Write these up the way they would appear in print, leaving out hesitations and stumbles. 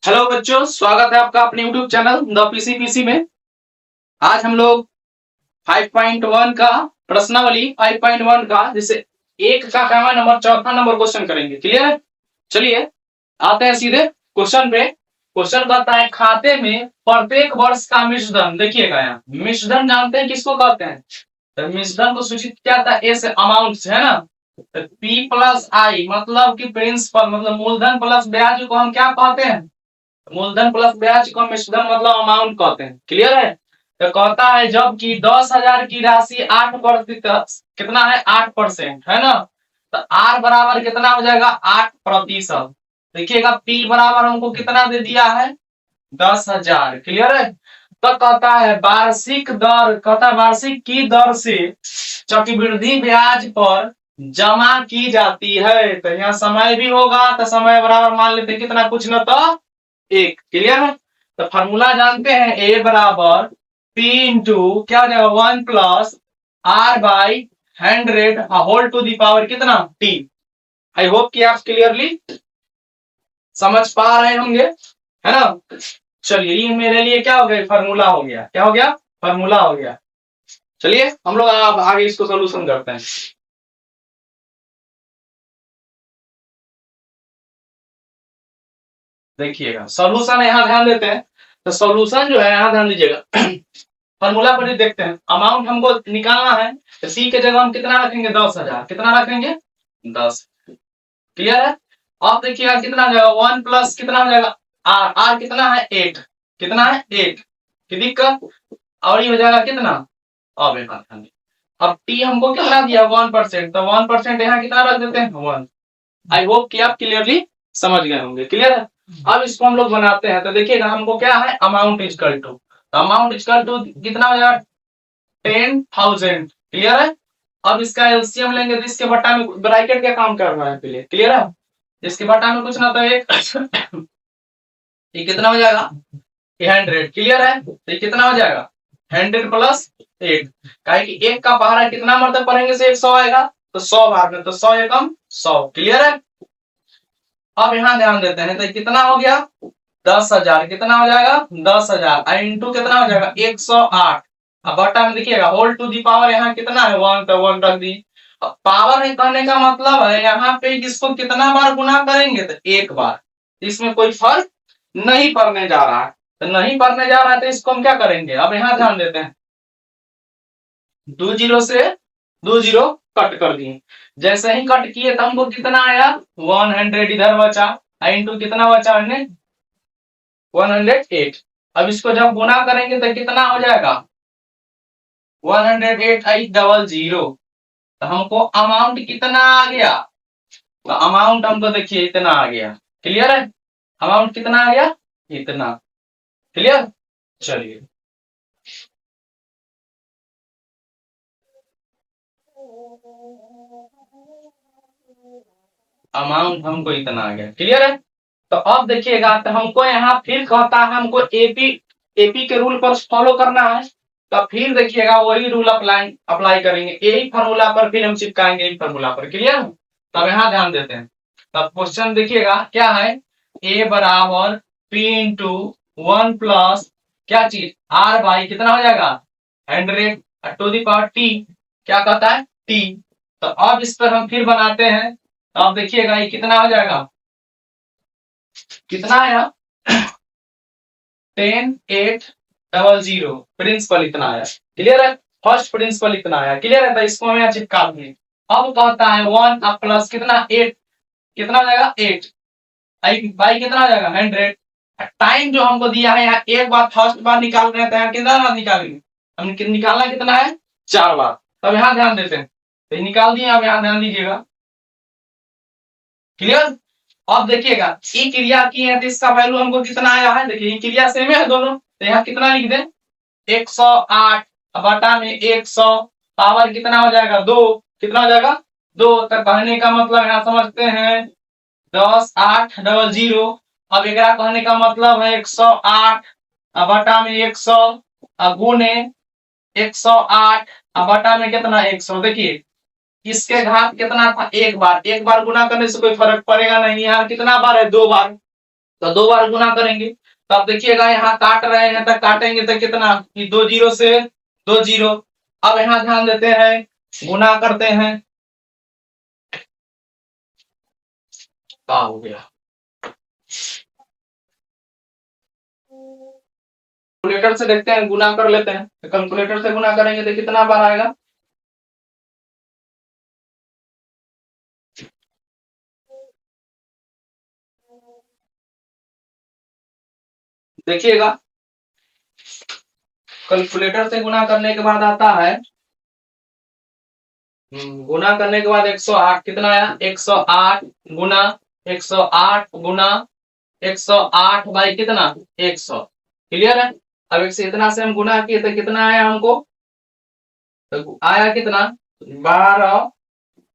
Hello बच्चों, स्वागत है आपका अपने YouTube चैनल द पीसी में। आज हम लोग 5.1 का प्रश्नावली 5.1 का जैसे एक का पहला नंबर चौथा नंबर क्वेश्चन करेंगे। क्लियर है? चलिए आते हैं सीधे क्वेश्चन पे। क्वेश्चन कहता है खाते में प्रत्येक वर्ष का मिश्रधन। देखिएगा यहाँ मिश्रधन जानते हैं किसको कहते हैं? तो मिश्रधन को सूचित क्या था? ए से अमाउंट से, है ना। तो P प्लस आई मतलब कि प्रिंसिपल मतलब मूलधन प्लस ब्याज को हम क्या कहते हैं? मूलधन प्लस ब्याज को मिश्रधन मतलब अमाउंट कहते हैं। क्लियर है? तो कहता है जबकि 10,000 की राशि 8% कितना है? 8% है ना। तो आर बराबर कितना हो जाएगा? 8%। देखिएगा पी बराबर हमको कितना दे दिया है? 10,000। क्लियर है? तो कहता है वार्षिक दर, कहता है वार्षिक की दर से चक्रवृद्धि ब्याज पर जमा की जाती है। तो यहाँ समय भी होगा, तो समय बराबर मान लेते हैं कितना, कुछ न तो एक। क्लियर है? तो फॉर्मूला जानते हैं ए बराबर पी इंटू क्या हो जाएगा? 1 plus R by 100 whole to the power कितना? टी। आई होप कि आप क्लियरली समझ पा रहे होंगे, है ना। चलिए ये मेरे लिए क्या हो गया? फॉर्मूला हो गया। क्या हो गया? फॉर्मूला हो गया। चलिए हम लोग अब आगे इसको सोल्यूशन करते हैं। देखिएगा सोल्यूशन यहाँ ध्यान देते हैं। तो सोल्यूशन जो है यहाँ ध्यान दीजिएगा। फॉर्मूला पर ही देखते हैं। अमाउंट हमको निकालना है तो सी के जगह हम कितना रखेंगे? 10,000। कितना रखेंगे? 10। क्लियर है? अब देखिएगा कितना हो जाएगा? 1 प्लस कितना हो जाएगा? आर। आर कितना है? 8। कितना है? 8 की दिक्कत। और ये हो जाएगा कितना? अब एक बात ध्यान दीजिए। अब टी हमको कितना दिया? 1%। तो 1% यहाँ कितना रख देते हैं? 1। आई होप कि आप क्लियरली समझ गए होंगे। क्लियर है? अब इसको हम लोग बनाते हैं। तो देखिएगा हमको क्या है? Amount is equal to, amount is equal to कितना हो जाएगा? 10,000। क्लियर है? अब इसका एलसीएम लेंगे तो इसके बटा में ब्रैकेट क्या काम कर रहा है पहले। क्लियर है? इसके बटा में कुछ ना तो एक ये कितना हो जाएगा? 100। क्लियर है? तो ये कितना हो जाएगा? 100 प्लस 8। काहे कि एक का पहाड़ा कितना मरतब पढ़ेंगे से 100 आएगा, तो 100 बार में तो 100 एकम 100। क्लियर है? अब यहाँ ध्यान देते हैं तो कितना हो गया? 10,000। कितना हो जाएगा? 10,000 इंटू कितना हो जाएगा? 108। अब बटा में देखिएगा होल टू दी पावर यहाँ कितना है? 1। तो 1 रख दी। पावर है कहने का मतलब है यहाँ पे इसको कितना बार गुना करेंगे? तो एक बार। इसमें कोई फर्क नहीं पड़ने जा रहा है। तो नहीं पड़ने जा रहा है तो इसको हम क्या करेंगे? अब यहाँ ध्यान देते हैं। 2 जीरो से 2 जीरो कट कर दिए। जैसे ही कट किए तो हमको कितना आया? 100 इधर बचा इंटू कितना बचा? 108। अब इसको जब गुना करेंगे तो कितना हो जाएगा? 108,800। तो हमको अमाउंट कितना आ गया? तो अमाउंट हमको देखिए इतना आ गया। क्लियर है? अमाउंट कितना आ गया? इतना। क्लियर? चलिए अमाउंट हमको इतना आ गया। क्लियर है? तो अब देखिएगा तो हमको यहाँ फिर कहता है हमको एपी एपी के रूल पर फॉलो करना है। तो फिर देखिएगा वही रूल अप्लाई अप्लाई करेंगे, यही फॉर्मूला पर फिर हम चिपकाएंगे यही फॉर्मूला पर। क्लियर है? तब यहाँ ध्यान देते हैं। तब क्वेश्चन देखिएगा क्या है? ए बराबर पी इंटू 1 प्लस क्या चीज? आर बाई कितना हो जाएगा? 100 टू दी पावर टी। क्या कहता है? टी। तो अब इस पर हम फिर बनाते हैं। तो अब देखिएगा ये कितना हो जाएगा? कितना आया? 10,800। प्रिंसिपल इतना आया। क्लियर है? फर्स्ट प्रिंसिपल इतना आया। क्लियर है? तो इसको हम यहाँ चिपका देंगे। अब कहता है 1 अब प्लस कितना? 8। कितना हो जाएगा? 8 बाई कितना हो जाएगा? 100। टाइम जो हमको दिया है यहाँ एक बार फर्स्ट बार निकाल रहे हैं तो यहाँ कितना बार निकालेंगे? हम निकालना कितना है? 4 बार। तब यहाँ ध्यान देते हैं। तो निकाल दिए। अब यहाँ ध्यान दीजिएगा। क्लियर? अब देखिएगा ई क्रिया की है तो इसका वैल्यू हमको कितना आया है? देखिए क्रिया सेम है दोनों, तो यहाँ कितना लिख दें? 108 बटा में 100 पावर कितना हो जाएगा? 2। कितना हो जाएगा? 2। तक कहने का मतलब यहाँ समझते हैं 10,800। अब एकरा कहने का मतलब है 108 बटा में 100 गुने 108 बटा में कितना? 100। देखिए इसके घात कितना था? एक बार। एक बार गुना करने से कोई फर्क पड़ेगा नहीं। यहाँ कितना बार है? 2 बार। तो 2 बार गुना करेंगे। तो अब देखिएगा यहाँ काट रहे हैं तो काटेंगे तो कितना, कि 2 जीरो से 2 जीरो। अब यहाँ ध्यान देते हैं, गुना करते हैं, क्या हो गया, कैलकुलेटर से देखते हैं, गुना कर लेते हैं। तो कैलकुलेटर से गुना करेंगे तो कितना बार आएगा, देखिएगा कैलकुलेटर से गुना करने के बाद आता है, गुना करने के बाद 108 कितना आया, 108 गुना 108 गुना 108 बाई कितना 100। क्लियर है। अब एक से इतना से हम गुना किए तो कितना आया हमको, तो आया कितना, 12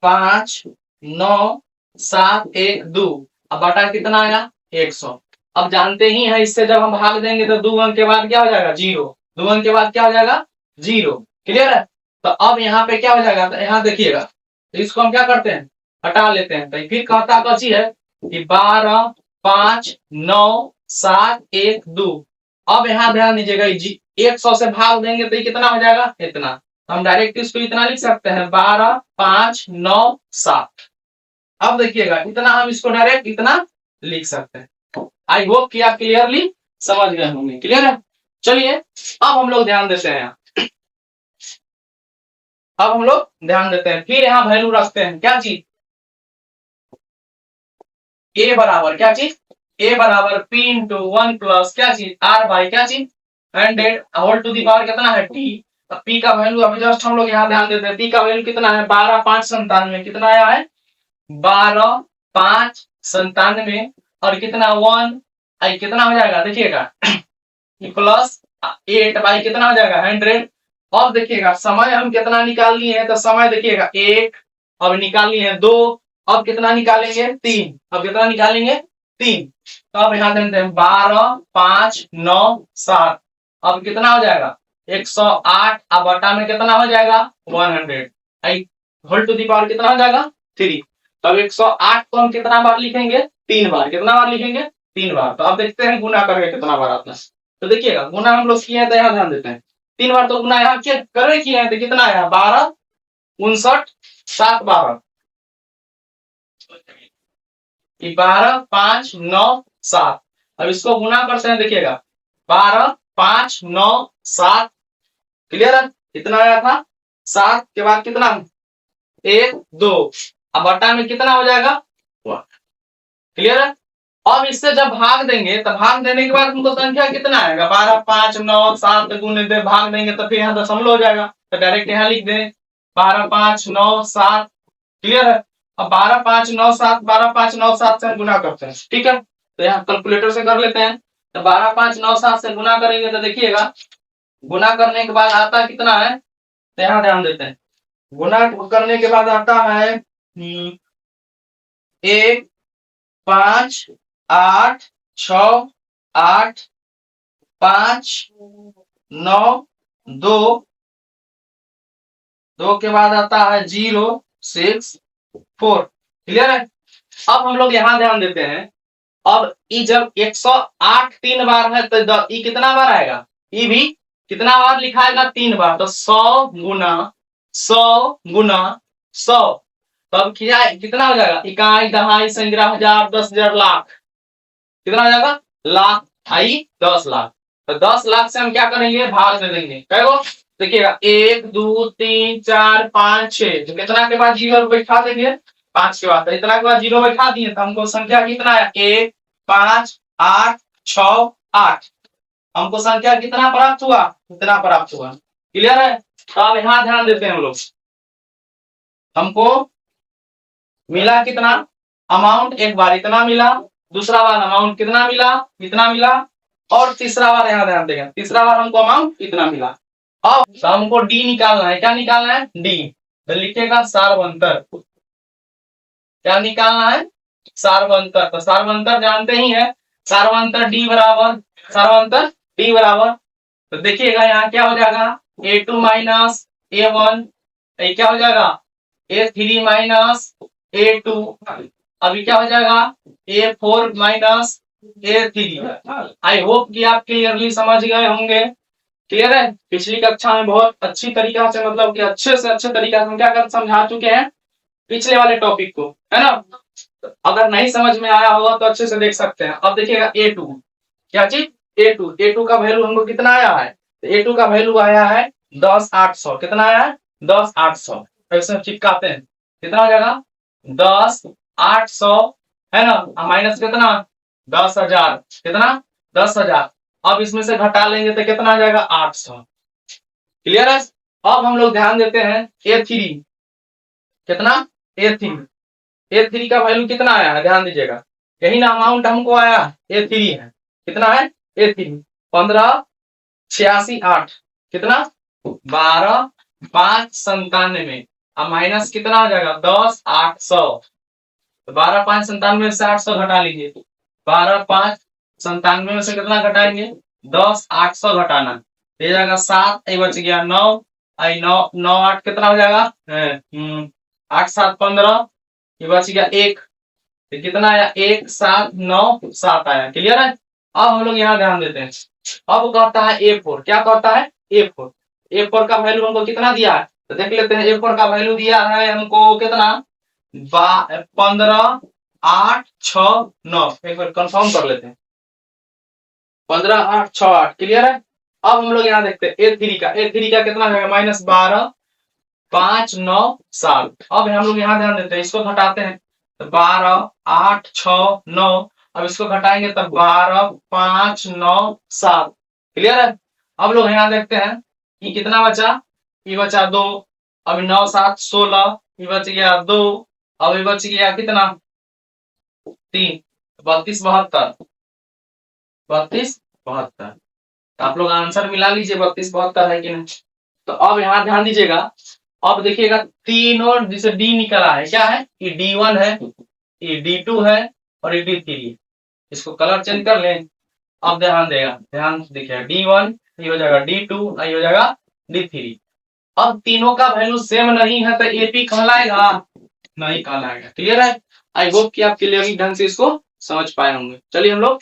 5 9 7 1 2। अब बटा कितना आया 100। अब जानते ही है इससे जब हम भाग देंगे तो 2 अंक के बाद क्या हो जाएगा, जीरो। 2 अंक के बाद क्या हो जाएगा, जीरो। क्लियर है। तो अब यहाँ पे क्या हो जाएगा, तो यहाँ देखिएगा, तो इसको हम क्या करते हैं, हटा लेते हैं। तो फिर कहता बची है कि 12 5 9 7 1 2। अब यहाँ ध्यान दीजिएगा, 100 से भाग देंगे तो ये कितना हो जाएगा, इतना। तो हम डायरेक्ट इसको इतना लिख सकते हैं, 12 5 9 7। अब देखिएगा इतना हम इसको डायरेक्ट इतना लिख सकते हैं। आई होप कि आप क्लियरली समझ गए होंगे। क्लियर है। चलिए अब हम लोग ध्यान देते हैं, अब हम लोग ध्यान देते हैं, फिर यहाँ वैल्यू रखते हैं, क्या चीज, ए बराबर क्या चीज, ए बराबर पी इंटू 1 प्लस क्या चीज, आर बाई क्या चीज 100 होल टू दी पावर कितना है टी। पी का वैल्यू अभी जस्ट हम लोग यहाँ ध्यान देते हैं, पी का वैल्यू कितना है, 12 5 97 कितना आया है, 12 5 97 और कितना 1 आई कितना हो जाएगा, देखिएगा प्लस 8 बाई कितना हो जाएगा 100। अब देखिएगा समय हम कितना निकाल लिए हैं, तो समय देखिएगा 1, अब निकाल लिए हैं 2, अब कितना निकालेंगे 3, अब कितना निकालेंगे 3। तो अब यहाँ देते हैं 12 5 9 7, अब कितना हो जाएगा 108, अब बटा में कितना हो जाएगा 100 आई होल टू दी पावर कितना हो जाएगा 3। तब 108 को हम कितना बार लिखेंगे, 3 बार। कितना बार लिखेंगे, 3 बार। तो अब देखते हैं गुना करके कितना बार आता है। तो देखिएगा गुना हम लोग किए हैं, तो यहाँ ध्यान देते हैं 3 बार। तो गुना यहाँ करे किए हैं तो कितना आया, 12 59 7 12, 12 5 9 7। अब इसको गुना करते हैं, देखिएगा 12 5 9 7। क्लियर है। कितना आया था, 7 के बाद कितना 1 2, अब बटा में कितना हो जाएगा 1। क्लियर है। अब इससे जब भाग देंगे तो भाग देने के बाद हमको संख्या कितना आएगा, 12 5 9 7 गुने दे भाग देंगे तो फिर यहाँ दशमलव हो जाएगा, तो डायरेक्ट यहाँ लिख दें 12 5 9 7। क्लियर है। अब 12 5 9 7 12 5 9 7 से गुना करते हैं, ठीक है। तो यहाँ कैलकुलेटर से कर लेते हैं। तो 12 5 9 7 से गुना करेंगे तो देखिएगा गुना करने के बाद आता कितना है, तो यहाँ ध्यान देते हैं, गुना करने के बाद आता है 1 5 8 6 8 5 9 2, 2 के बाद आता है 0 6 4। क्लियर है। अब हम लोग यहाँ ध्यान देते हैं, अब ई जब 108 3 बार है तो ई कितना बार आएगा, ई भी कितना बार लिखाएगा 3 बार। तो 100 गुना 100 गुना 100, तब क्या कितना हो जाएगा, इकाई दहाई संग्रह हजार 10,000 लाख, कितना हो जाएगा लाख आई 10 लाख। तो 10 लाख से हम क्या करेंगे, भाग दे देंगे। कहो देखिएगा 1 2 3 4 5 6, तो कितना के बाद जीरो बैठा देंगे 5 के बाद, तो इतना के बाद जीरो बैठा दिए तो हमको संख्या कितना आया 1 5 8 6 8। हमको संख्या कितना प्राप्त हुआ, कितना प्राप्त हुआ। क्लियर है। तो अब यहाँ ध्यान देते हैं हम लोग, हमको मिला कितना अमाउंट, एक बार इतना मिला, दूसरा बार अमाउंट कितना मिला, इतना मिला, और तीसरा बार यहाँ ध्यान देंगे, तीसरा बार हमको अमाउंट इतना मिला। अब तो हमको डी निकालना है, क्या निकालना है डी। तो लिखेगा सार्वंतर, क्या निकालना है सार्वंतर। तो सार्वंतर जानते ही है, सार्वंतर डी बराबर, सार्वंतर डी बराबर, तो देखिएगा यहाँ क्या हो जाएगा A2 माइनस A1, क्या हो जाएगा A3 माइनस A2, अभी क्या हो जाएगा A4 माइनस A3। आई होप कि आप क्लियरली समझ गए होंगे। क्लियर है? पिछली कक्षा में बहुत अच्छी तरीका से मतलब कि अच्छे से अच्छे तरीका से हम क्या कर समझा चुके हैं पिछले वाले टॉपिक को, है ना। अगर नहीं समझ में आया होगा तो अच्छे से देख सकते हैं। अब देखिएगा A2 क्या चीज, A2 का वैल्यू हमको कितना आया है, A2 का वैल्यू आया है 10,800। कितना आया है? 10,800। ऐसे चिपकाते हैं, कितना हो जाएगा 10,800, है ना। माइनस कितना 10,000, कितना 10,000। अब इसमें से घटा लेंगे तो कितना आ जाएगा 800। क्लियर है? अब हम लोग ध्यान देते हैं A3, कितना A3 का वैल्यू कितना आया है, ध्यान दीजिएगा। यही ना अमाउंट हमको आया A3 है, कितना है A3 15,86,8, कितना 12,597। अब माइनस कितना आ जाएगा 10,800। तो 12,597 से 800 घटा लीजिए। 12,597 में से कितना घटाएंगे 10,800 घटाना, दे जाएगा 7, ये बच गया 9, आई 9 9 8 कितना हो जाएगा 8 7 15, ये बच गया 1। तो कितना आया 1,7,9,7 आया। क्लियर है? अब हम लोग यहाँ ध्यान देते हैं। अब कहता है A4, क्या कहता है A4 का वैल्यू हमको कितना दिया है, तो देख लेते हैं। A4 का वैल्यू दिया है हमको कितना 15,8,6,9। एक बार कंफर्म कर लेते हैं, 15,8,6,8। क्लियर है? अब हम लोग यहाँ देखते हैं A3 का कितना है -12,5,9,7। अब हम लोग यहाँ ध्यान देते हैं, इसको घटाते हैं तो 12,8,6,9। अब इसको घटाएंगे तो 12,5,9,7। क्लियर है? अब लोग यहाँ देखते हैं कि कितना बचा, ये बचा 2। अब 9 7 16, ये बच गया 2। अब ये बच गया कितना 3, 32 72, 32 72। आप लोग आंसर मिला लीजिए 32 72 है कि नहीं। तो अब यहाँ ध्यान दीजिएगा, अब देखिएगा तीनों जिसे डी निकला है, क्या है ये D1 है, ये D2 है और ये D3 है। इसको कलर चेंज कर लें। अब ध्यान देगा, ध्यान देखिएगा D1 ये हो जाएगा D2, ये हो जाएगा D3। अब तीनों का वैल्यू सेम नहीं है तो AP कहलाएगा, नहीं कहलाएगा। क्लियर है? आई होप कि आप क्लियरली ढंग से इसको समझ पाए होंगे। चलिए हम लोग